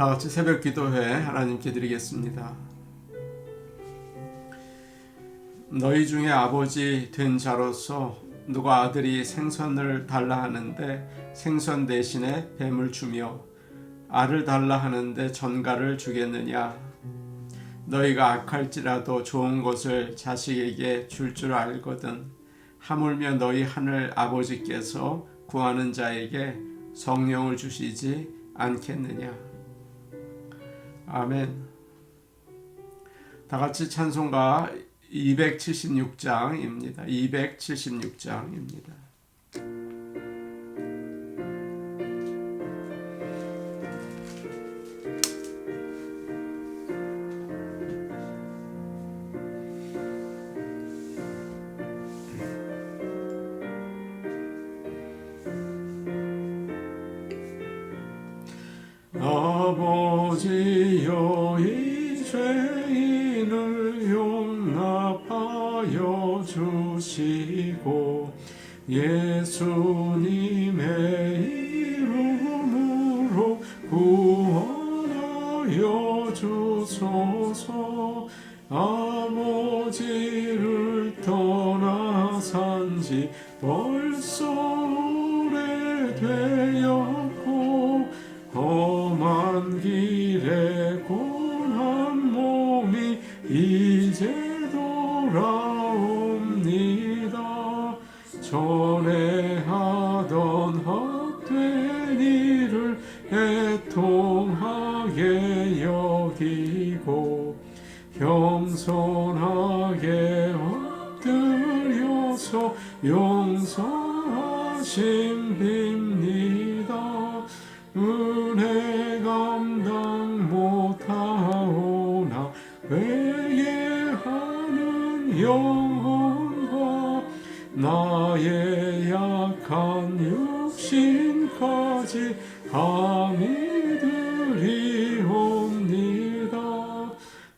다 같이 새벽 기도회 하나님께 드리겠습니다. 너희 중에 아버지 된 자로서 누가 아들이 생선을 달라 하는데 생선 대신에 뱀을 주며 알을 달라 하는데 전갈을 주겠느냐? 너희가 악할지라도 좋은 것을 자식에게 줄 줄 알거든. 하물며 너희 하늘 아버지께서 구하는 자에게 성령을 주시지 않겠느냐? 아멘. 다 같이 찬송가 276장입니다. 276장입니다. 아버지여 이 죄인을 용납하여 주시고 예수님의 이름으로 구원하여 주소서. 아버지를 떠나 산지 벌써 오래되었고 험한 길에 고난 몸이 이제 돌아옵니다. 전에 하던 헛된 일을 애통하게 여기고 겸손하게 엎드려서 용서하심 빕니다. 은혜 감당 못하오나 회개하는 영혼과 나의 약한 육신까지 감히 드리옵니다.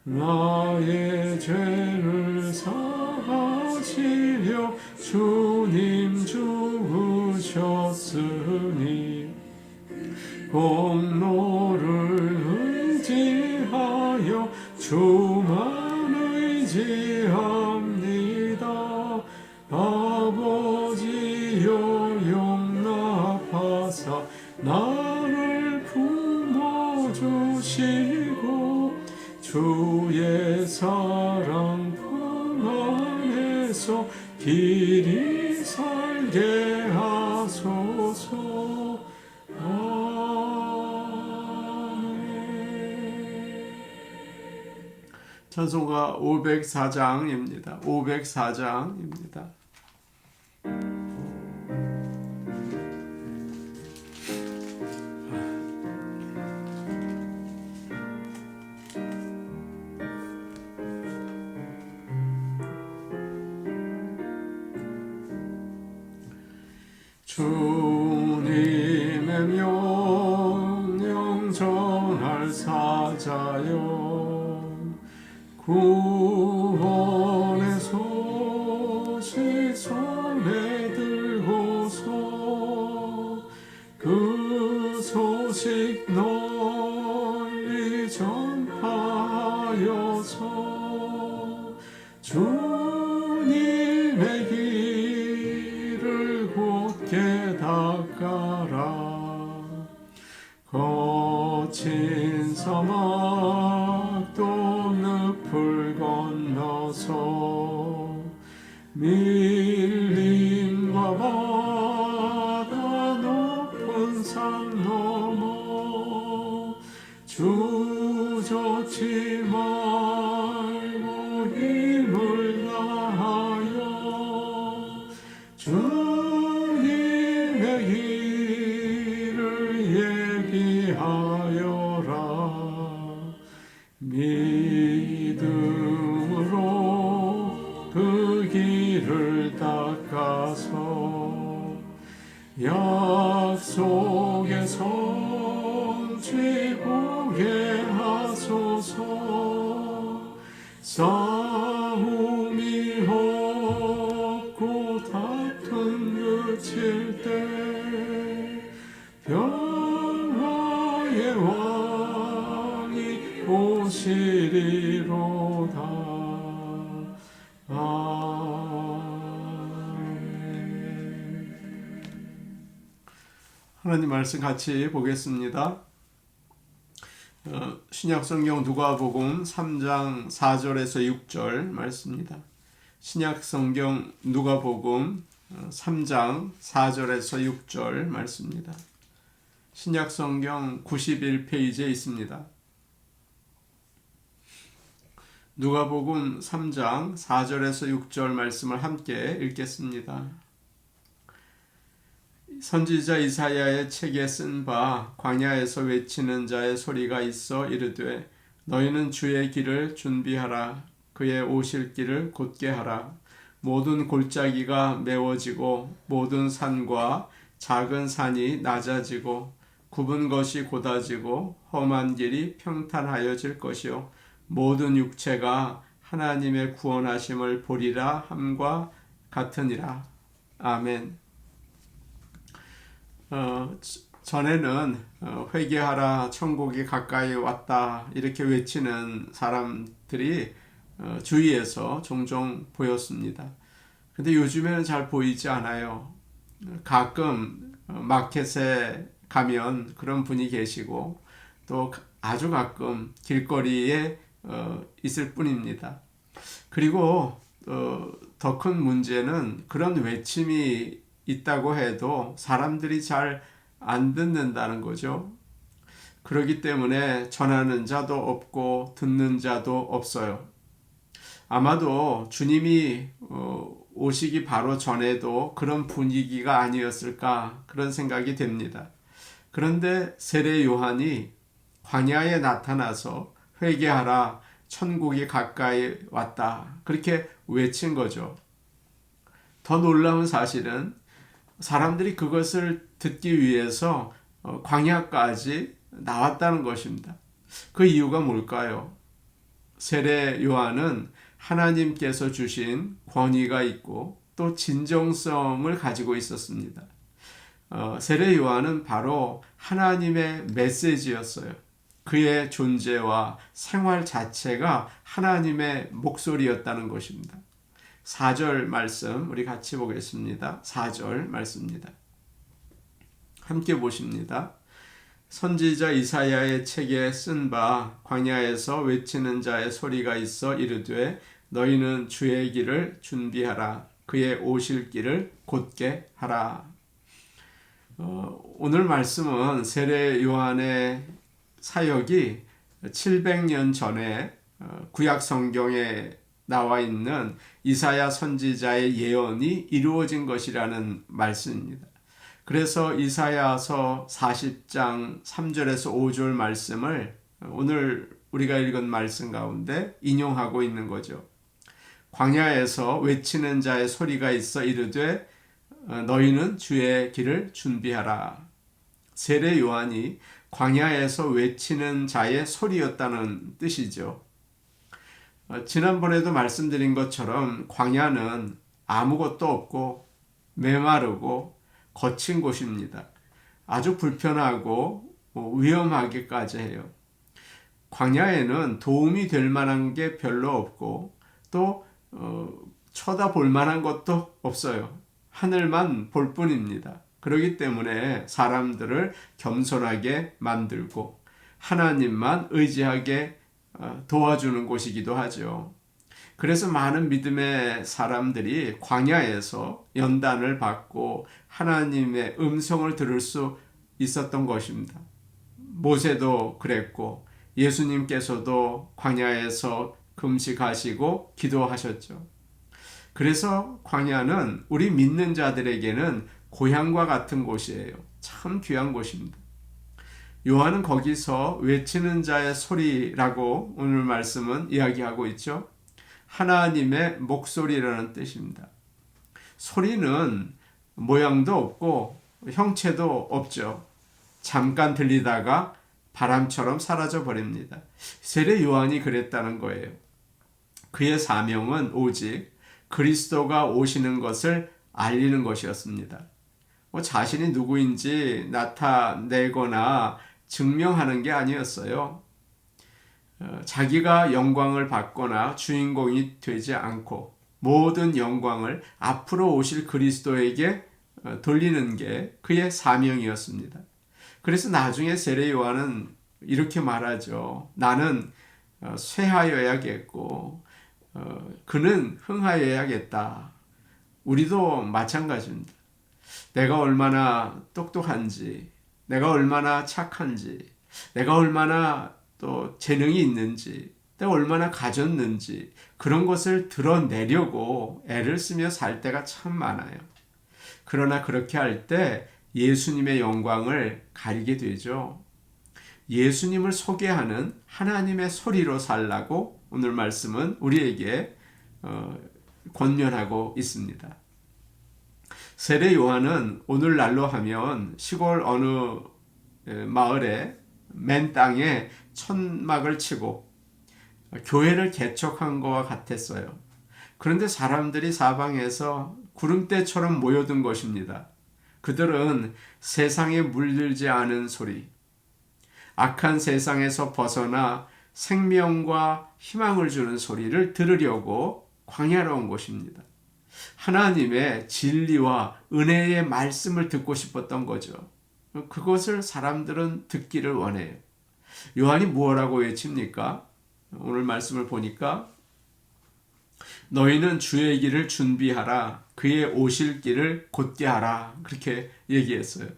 나의 죄를 사하시려 주님 죽으셨으니 공로를 의지하여 주만 의지합니다. 아버지여 용납하사 나를 품어주시고 주의 사랑 품 안에서 길이 살게 하소서. 찬송가 504장입니다. 504장입니다. 주님의 명령 전할 사자여 구원의 소식 손에 들고서 그 소식 널리 전파하여서 주님의 길을 곧게 닦아라. 거친 사막도 늪을 건너서 밀림과 바다 높은 산 넘어 주저치 말고 힘을 다하여 주님의 길을 얘기하여라. 믿음으로 그 길을 닦아서 약속의 성취 보게 하소서. 싸움이 없고 다툼 그칠 때 평화의 왕 오시리로다. 하나님 말씀 같이 보겠습니다. 신약성경 누가복음 3장 4절에서 6절 말씀입니다. 신약성경 누가복음 3장 4절에서 6절 말씀입니다. 신약성경 91페이지에 있습니다. 누가복음 3장 4절에서 6절 말씀을 함께 읽겠습니다. 선지자 이사야의 책에 쓴 바 광야에서 외치는 자의 소리가 있어 이르되 너희는 주의 길을 준비하라. 그의 오실 길을 곧게 하라. 모든 골짜기가 메워지고 모든 산과 작은 산이 낮아지고 굽은 것이 곧아지고 험한 길이 평탄하여질 것이요 모든 육체가 하나님의 구원하심을 보리라 함과 같으니라. 아멘. 전에는 회개하라 천국이 가까이 왔다 이렇게 외치는 사람들이 주위에서 종종 보였습니다. 근데 요즘에는 잘 보이지 않아요. 가끔 마켓에 가면 그런 분이 계시고 또 아주 가끔 길거리에 있을 뿐입니다. 그리고 더 큰 문제는 그런 외침이 있다고 해도 사람들이 잘 안 듣는다는 거죠. 그렇기 때문에 전하는 자도 없고 듣는 자도 없어요. 아마도 주님이 오시기 바로 전에도 그런 분위기가 아니었을까 그런 생각이 됩니다. 그런데 세례 요한이 광야에 나타나서 회개하라 천국이 가까이 왔다 그렇게 외친 거죠. 더 놀라운 사실은 사람들이 그것을 듣기 위해서 광야까지 나왔다는 것입니다. 그 이유가 뭘까요? 세례 요한은 하나님께서 주신 권위가 있고 또 진정성을 가지고 있었습니다. 세례 요한은 바로 하나님의 메시지였어요. 그의 존재와 생활 자체가 하나님의 목소리였다는 것입니다. 4절 말씀 우리 같이 보겠습니다. 4절 말씀입니다. 함께 보십니다. 선지자 이사야의 책에 쓴 바 광야에서 외치는 자의 소리가 있어 이르되 너희는 주의 길을 준비하라. 그의 오실 길을 곧게 하라. 오늘 말씀은 세례 요한의 사역이 700년 전에 구약 성경에 나와 있는 이사야 선지자의 예언이 이루어진 것이라는 말씀입니다. 그래서 이사야서 40장 3절에서 5절 말씀을 오늘 우리가 읽은 말씀 가운데 인용하고 있는 거죠. 광야에서 외치는 자의 소리가 있어 이르되 너희는 주의 길을 준비하라. 세례 요한이 광야에서 외치는 자의 소리였다는 뜻이죠. 지난번에도 말씀드린 것처럼 광야는 아무것도 없고 메마르고 거친 곳입니다. 아주 불편하고 위험하기까지 해요. 광야에는 도움이 될 만한 게 별로 없고 또 쳐다볼 만한 것도 없어요. 하늘만 볼 뿐입니다. 그렇기 때문에 사람들을 겸손하게 만들고 하나님만 의지하게 도와주는 곳이기도 하죠. 그래서 많은 믿음의 사람들이 광야에서 연단을 받고 하나님의 음성을 들을 수 있었던 것입니다. 모세도 그랬고 예수님께서도 광야에서 금식하시고 기도하셨죠. 그래서 광야는 우리 믿는 자들에게는 고향과 같은 곳이에요. 참 귀한 곳입니다. 요한은 거기서 외치는 자의 소리라고 오늘 말씀은 이야기하고 있죠. 하나님의 목소리라는 뜻입니다. 소리는 모양도 없고 형체도 없죠. 잠깐 들리다가 바람처럼 사라져 버립니다. 세례 요한이 그랬다는 거예요. 그의 사명은 오직 그리스도가 오시는 것을 알리는 것이었습니다. 자신이 누구인지 나타내거나 증명하는 게 아니었어요. 자기가 영광을 받거나 주인공이 되지 않고 모든 영광을 앞으로 오실 그리스도에게 돌리는 게 그의 사명이었습니다. 그래서 나중에 세례 요한은 이렇게 말하죠. 나는 쇠하여야겠고 그는 흥하여야겠다. 우리도 마찬가지입니다. 내가 얼마나 똑똑한지, 내가 얼마나 착한지, 내가 얼마나 또 재능이 있는지, 내가 얼마나 가졌는지 그런 것을 드러내려고 애를 쓰며 살 때가 참 많아요. 그러나 그렇게 할 때 예수님의 영광을 가리게 되죠. 예수님을 소개하는 하나님의 소리로 살라고 오늘 말씀은 우리에게 권면하고 있습니다. 세례 요한은 오늘날로 하면 시골 어느 마을에 맨 땅에 천막을 치고 교회를 개척한 것과 같았어요. 그런데 사람들이 사방에서 구름대처럼 모여든 것입니다. 그들은 세상에 물들지 않은 소리, 악한 세상에서 벗어나 생명과 희망을 주는 소리를 들으려고 광야로 온 것입니다. 하나님의 진리와 은혜의 말씀을 듣고 싶었던 거죠. 그것을 사람들은 듣기를 원해요. 요한이 뭐라고 외칩니까? 오늘 말씀을 보니까 너희는 주의 길을 준비하라. 그의 오실 길을 곧게 하라. 그렇게 얘기했어요.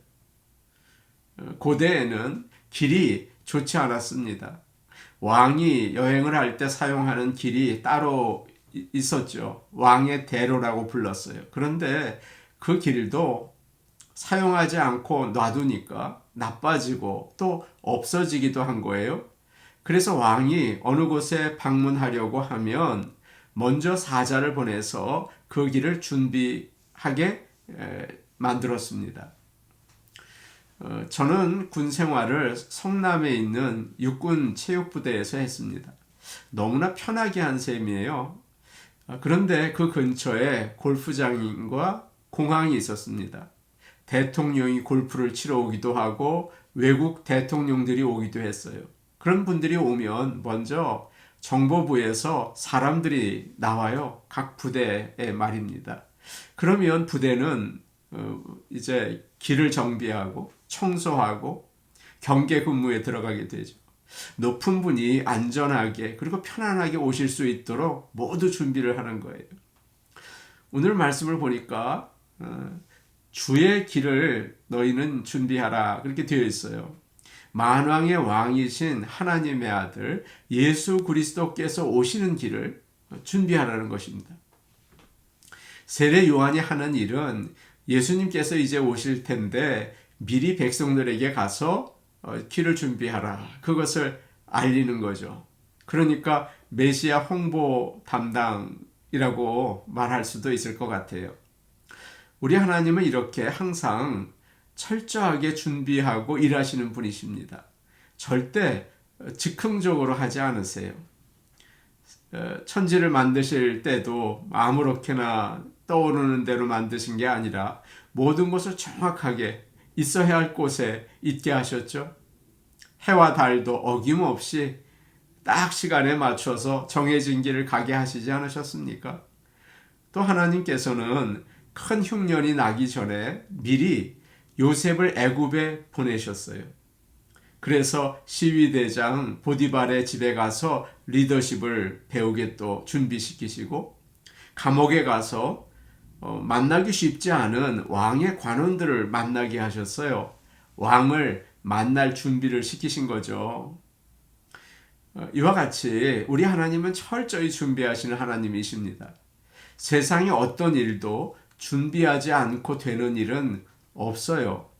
고대에는 길이 좋지 않았습니다. 왕이 여행을 할 때 사용하는 길이 따로 있었죠. 왕의 대로라고 불렀어요. 그런데 그 길도 사용하지 않고 놔두니까 나빠지고 또 없어지기도 한 거예요. 그래서 왕이 어느 곳에 방문하려고 하면 먼저 사자를 보내서 그 길을 준비하게 만들었습니다. 저는 군 생활을 성남에 있는 육군 체육부대에서 했습니다. 너무나 편하게 한 셈이에요. 그런데 그 근처에 골프장과 공항이 있었습니다. 대통령이 골프를 치러 오기도 하고 외국 대통령들이 오기도 했어요. 그런 분들이 오면 먼저 정보부에서 사람들이 나와요. 각 부대에 말입니다. 그러면 부대는 이제 길을 정비하고 청소하고 경계 근무에 들어가게 되죠. 높은 분이 안전하게 그리고 편안하게 오실 수 있도록 모두 준비를 하는 거예요. 오늘 말씀을 보니까 주의 길을 너희는 준비하라 그렇게 되어 있어요. 만왕의 왕이신 하나님의 아들 예수 그리스도께서 오시는 길을 준비하라는 것입니다. 세례 요한이 하는 일은 예수님께서 이제 오실 텐데 미리 백성들에게 가서 길을 준비하라. 그것을 알리는 거죠. 그러니까 메시아 홍보 담당이라고 말할 수도 있을 것 같아요. 우리 하나님은 이렇게 항상 철저하게 준비하고 일하시는 분이십니다. 절대 즉흥적으로 하지 않으세요. 천지를 만드실 때도 아무렇게나 떠오르는 대로 만드신 게 아니라 모든 것을 정확하게 있어야 할 곳에 있게 하셨죠. 해와 달도 어김없이 딱 시간에 맞춰서 정해진 길을 가게 하시지 않으셨습니까? 또 하나님께서는 큰 흉년이 나기 전에 미리 요셉을 애굽에 보내셨어요. 그래서 시위대장 보디발의 집에 가서 리더십을 배우게 또 준비시키시고 감옥에 가서 만나기 쉽지 않은 왕의 관원들을 만나게 하셨어요. 왕을 만날 준비를 시키신 거죠. 이와 같이 우리 하나님은 철저히 준비하시는 하나님이십니다. 세상의 어떤 일도 준비하지 않고 되는 일은 없어요.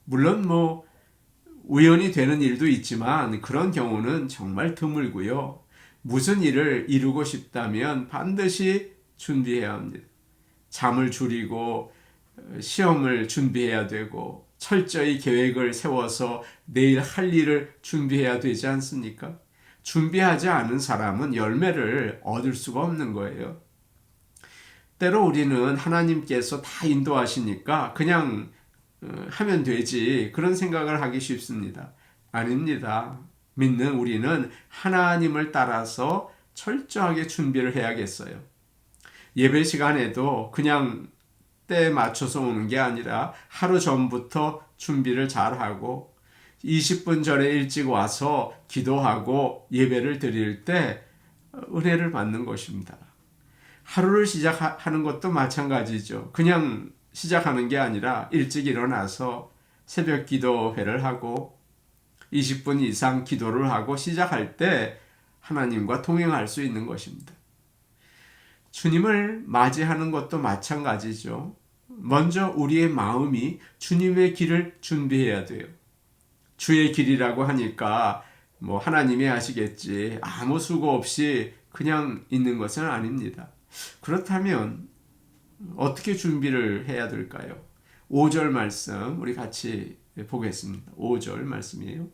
물론 우연히 되는 일도 있지만 그런 경우는 정말 드물고요. 무슨 일을 이루고 싶다면 반드시 준비해야 합니다. 잠을 줄이고 시험을 준비해야 되고 철저히 계획을 세워서 내일 할 일을 준비해야 되지 않습니까? 준비하지 않은 사람은 열매를 얻을 수가 없는 거예요. 때로 우리는 하나님께서 다 인도하시니까 그냥 하면 되지 그런 생각을 하기 쉽습니다. 아닙니다. 믿는 우리는 하나님을 따라서 철저하게 준비를 해야겠어요. 예배 시간에도 그냥 때에 맞춰서 오는 게 아니라 하루 전부터 준비를 잘하고 20분 전에 일찍 와서 기도하고 예배를 드릴 때 은혜를 받는 것입니다. 하루를 시작하는 것도 마찬가지죠. 그냥 시작하는 게 아니라 일찍 일어나서 새벽 기도회를 하고 20분 이상 기도를 하고 시작할 때 하나님과 동행할 수 있는 것입니다. 주님을 맞이하는 것도 마찬가지죠. 먼저 우리의 마음이 주님의 길을 준비해야 돼요. 주의 길이라고 하니까 하나님이 하시겠지, 아무 수고 없이 그냥 있는 것은 아닙니다. 그렇다면 어떻게 준비를 해야 될까요? 5절 말씀 우리 같이 보겠습니다. 5절 말씀이에요.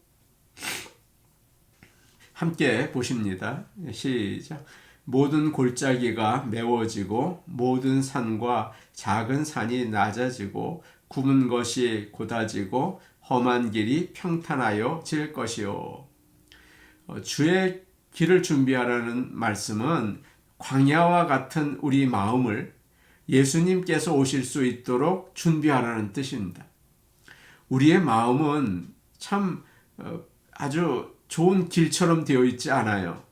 함께 보십니다. 시작. 모든 골짜기가 메워지고 모든 산과 작은 산이 낮아지고 굽은 것이 곧아지고 험한 길이 평탄하여 질 것이요. 주의 길을 준비하라는 말씀은 광야와 같은 우리 마음을 예수님께서 오실 수 있도록 준비하라는 뜻입니다. 우리의 마음은 참 아주 좋은 길처럼 되어 있지 않아요.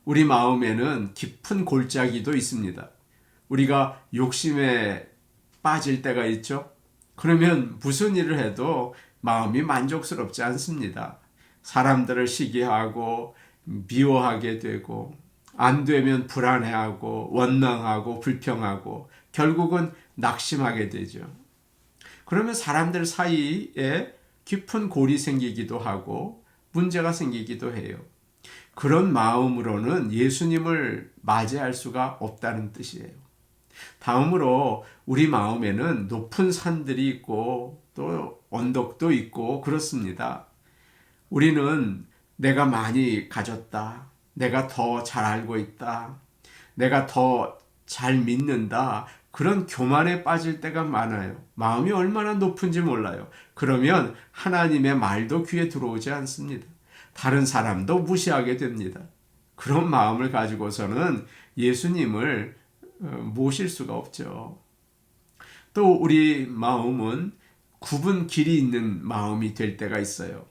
우리 마음에는 깊은 골짜기도 있습니다. 우리가 욕심에 빠질 때가 있죠. 그러면 무슨 일을 해도 마음이 만족스럽지 않습니다. 사람들을 시기하고 미워하게 되고 안 되면 불안해하고 원망하고 불평하고 결국은 낙심하게 되죠. 그러면 사람들 사이에 깊은 골이 생기기도 하고 문제가 생기기도 해요. 그런 마음으로는 예수님을 맞이할 수가 없다는 뜻이에요. 다음으로 우리 마음에는 높은 산들이 있고 또 언덕도 있고 그렇습니다. 우리는 내가 많이 가졌다, 내가 더 잘 알고 있다, 내가 더 잘 믿는다, 그런 교만에 빠질 때가 많아요. 마음이 얼마나 높은지 몰라요. 그러면 하나님의 말도 귀에 들어오지 않습니다. 다른 사람도 무시하게 됩니다. 그런 마음을 가지고서는 예수님을 모실 수가 없죠. 또 우리 마음은 굽은 길이 있는 마음이 될 때가 있어요.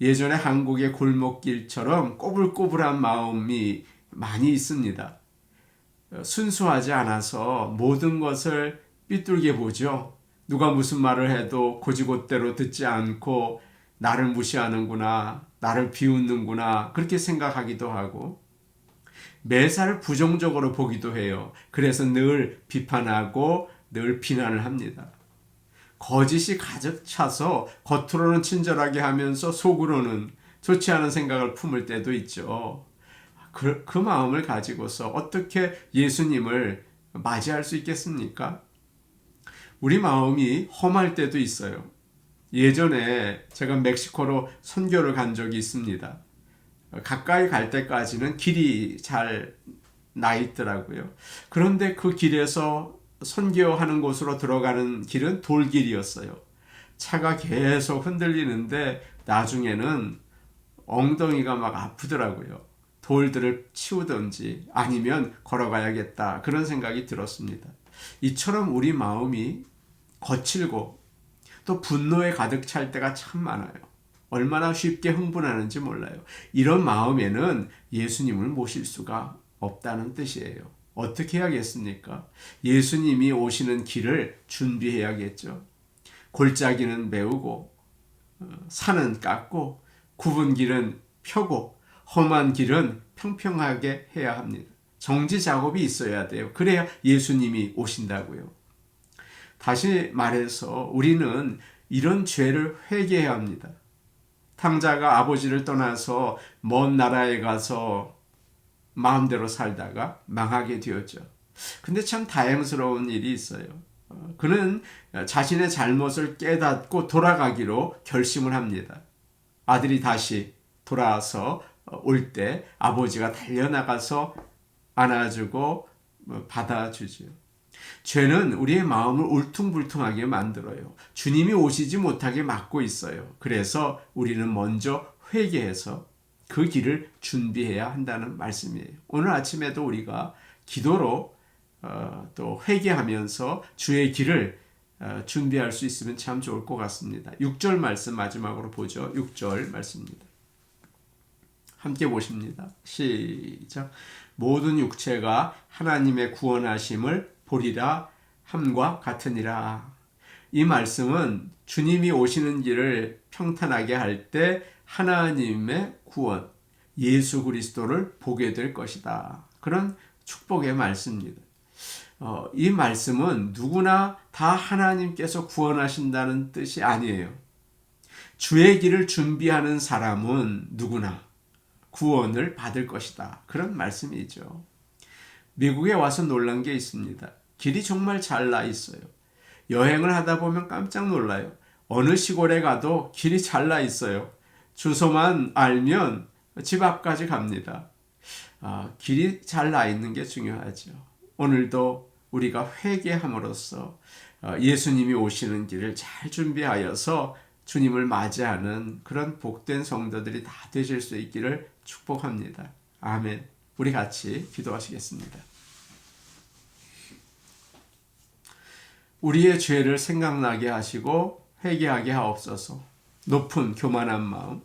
예전에 한국의 골목길처럼 꼬불꼬불한 마음이 많이 있습니다. 순수하지 않아서 모든 것을 삐뚤게 보죠. 누가 무슨 말을 해도 고지곳대로 듣지 않고 나를 무시하는구나, 나를 비웃는구나, 그렇게 생각하기도 하고 매사를 부정적으로 보기도 해요. 그래서 늘 비판하고 늘 비난을 합니다. 거짓이 가득 차서 겉으로는 친절하게 하면서 속으로는 좋지 않은 생각을 품을 때도 있죠. 그 마음을 가지고서 어떻게 예수님을 맞이할 수 있겠습니까? 우리 마음이 험할 때도 있어요. 예전에 제가 멕시코로 선교를 간 적이 있습니다. 가까이 갈 때까지는 길이 잘 나 있더라고요. 그런데 그 길에서 선교하는 곳으로 들어가는 길은 돌길이었어요. 차가 계속 흔들리는데 나중에는 엉덩이가 막 아프더라고요. 돌들을 치우든지 아니면 걸어가야겠다, 그런 생각이 들었습니다. 이처럼 우리 마음이 거칠고 또 분노에 가득 찰 때가 참 많아요. 얼마나 쉽게 흥분하는지 몰라요. 이런 마음에는 예수님을 모실 수가 없다는 뜻이에요. 어떻게 해야겠습니까? 예수님이 오시는 길을 준비해야겠죠. 골짜기는 메우고 산은 깎고 굽은 길은 펴고 험한 길은 평평하게 해야 합니다. 정지 작업이 있어야 돼요. 그래야 예수님이 오신다고요. 다시 말해서 우리는 이런 죄를 회개해야 합니다. 탕자가 아버지를 떠나서 먼 나라에 가서 마음대로 살다가 망하게 되었죠. 근데 참 다행스러운 일이 있어요. 그는 자신의 잘못을 깨닫고 돌아가기로 결심을 합니다. 아들이 다시 돌아와서 올 때 아버지가 달려나가서 안아주고 받아주죠. 죄는 우리의 마음을 울퉁불퉁하게 만들어요. 주님이 오시지 못하게 막고 있어요. 그래서 우리는 먼저 회개해서 그 길을 준비해야 한다는 말씀이에요. 오늘 아침에도 우리가 기도로 또 회개하면서 주의 길을 준비할 수 있으면 참 좋을 것 같습니다. 6절 말씀 마지막으로 보죠. 6절 말씀입니다. 함께 보십니다. 시작. 모든 육체가 하나님의 구원하심을 보리라 함과 같으니라. 이 말씀은 주님이 오시는 길을 평탄하게 할 때 하나님의 구원, 예수 그리스도를 보게 될 것이다. 그런 축복의 말씀입니다. 이 말씀은 누구나 다 하나님께서 구원하신다는 뜻이 아니에요. 주의 길을 준비하는 사람은 누구나 구원을 받을 것이다. 그런 말씀이죠. 미국에 와서 놀란 게 있습니다. 길이 정말 잘 나 있어요. 여행을 하다 보면 깜짝 놀라요. 어느 시골에 가도 길이 잘 나 있어요. 주소만 알면 집 앞까지 갑니다. 길이 잘 나 있는 게 중요하죠. 오늘도 우리가 회개함으로써 예수님이 오시는 길을 잘 준비하여서 주님을 맞이하는 그런 복된 성도들이 다 되실 수 있기를 축복합니다. 아멘. 우리 같이 기도하시겠습니다. 우리의 죄를 생각나게 하시고 회개하게 하옵소서. 높은 교만한 마음,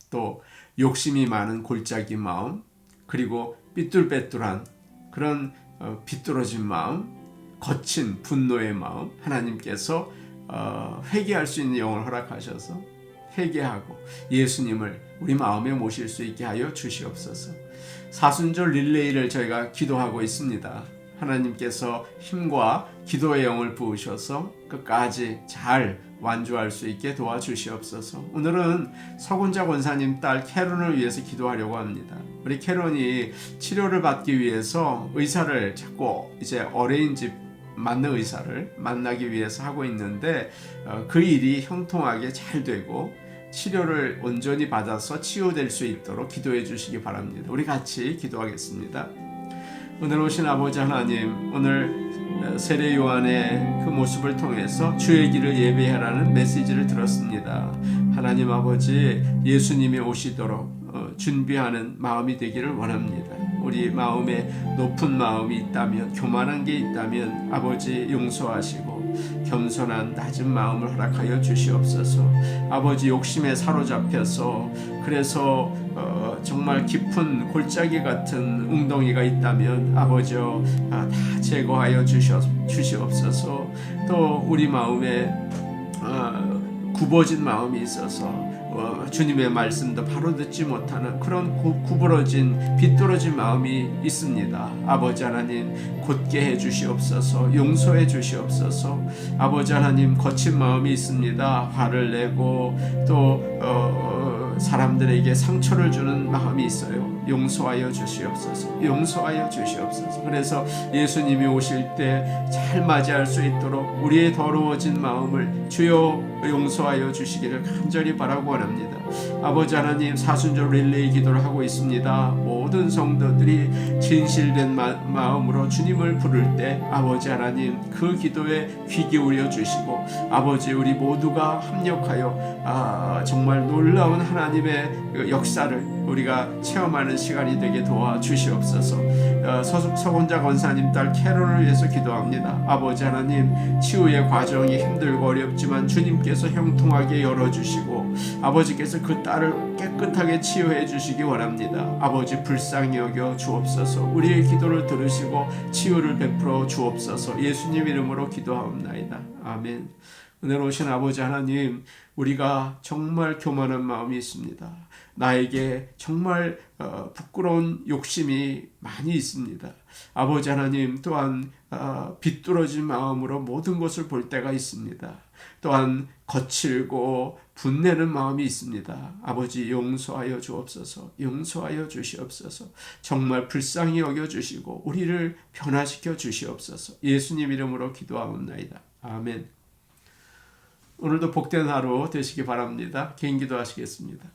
또 욕심이 많은 골짜기 마음, 그리고 삐뚤빼뚤한 그런 비뚤어진 마음, 거친 분노의 마음, 하나님께서 회개할 수 있는 영을 허락하셔서 회개하고 예수님을 우리 마음에 모실 수 있게 하여 주시옵소서. 사순절 릴레이를 저희가 기도하고 있습니다. 하나님께서 힘과 기도의 영을 부으셔서 끝까지 잘 완주할 수 있게 도와주시옵소서. 오늘은 서군자 권사님 딸 캐론을 위해서 기도하려고 합니다. 우리 캐론이 치료를 받기 위해서 의사를 찾고 이제 어레인지 맞는 의사를 만나기 위해서 하고 있는데 그 일이 형통하게 잘 되고 치료를 온전히 받아서 치유될 수 있도록 기도해 주시기 바랍니다. 우리 같이 기도하겠습니다. 오늘 오신 아버지 하나님, 오늘 세례 요한의 그 모습을 통해서 주의 길을 예배하라는 메시지를 들었습니다. 하나님 아버지, 예수님이 오시도록 준비하는 마음이 되기를 원합니다. 우리 마음에 높은 마음이 있다면, 교만한 게 있다면 아버지 용서하시고 겸손한 낮은 마음을 허락하여 주시옵소서. 아버지 욕심에 사로잡혀서 그래서 정말 깊은 골짜기 같은 웅덩이가 있다면 아버지여 다 제거하여 주시옵소서. 또 우리 마음에 굽어진 마음이 있어서 주님의 말씀도 바로 듣지 못하는 그런 구부러진 비뚤어진 마음이 있습니다. 아버지 하나님 곧게 해주시옵소서. 용서해 주시옵소서. 아버지 하나님 거친 마음이 있습니다. 화를 내고 또 사람들에게 상처를 주는 마음이 있어요. 용서하여 주시옵소서. 용서하여 주시옵소서. 그래서 예수님이 오실 때 잘 맞이할 수 있도록 우리의 더러워진 마음을 주여 용서하여 주시기를 간절히 바라고 원합니다. 아버지 하나님, 사순절 릴레이 기도를 하고 있습니다. 모든 성도들이 진실된 마음으로 주님을 부를 때 아버지 하나님 그 기도에 귀 기울여 주시고 아버지 우리 모두가 합력하여 정말 놀라운 하나님의 역사를 우리가 체험하는 시간이 되게 도와주시옵소서. 서군자 권사님 딸 캐롤을 위해서 기도합니다. 아버지 하나님, 치유의 과정이 힘들고 어렵지만 주님께서 형통하게 열어주시고 아버지께서 그 딸을 깨끗하게 치유해 주시기 원합니다. 아버지 불쌍히 여겨 주옵소서. 우리의 기도를 들으시고 치유를 베풀어 주옵소서. 예수님 이름으로 기도하옵나이다. 아멘. 오늘 오신 아버지 하나님, 우리가 정말 교만한 마음이 있습니다. 나에게 정말 부끄러운 욕심이 많이 있습니다. 아버지 하나님, 또한 비뚤어진 마음으로 모든 것을 볼 때가 있습니다. 또한 거칠고 분내는 마음이 있습니다. 아버지 용서하여 주옵소서. 용서하여 주시옵소서. 정말 불쌍히 여겨주시고 우리를 변화시켜 주시옵소서. 예수님 이름으로 기도하옵나이다. 아멘. 오늘도 복된 하루 되시기 바랍니다. 개인 기도하시겠습니다.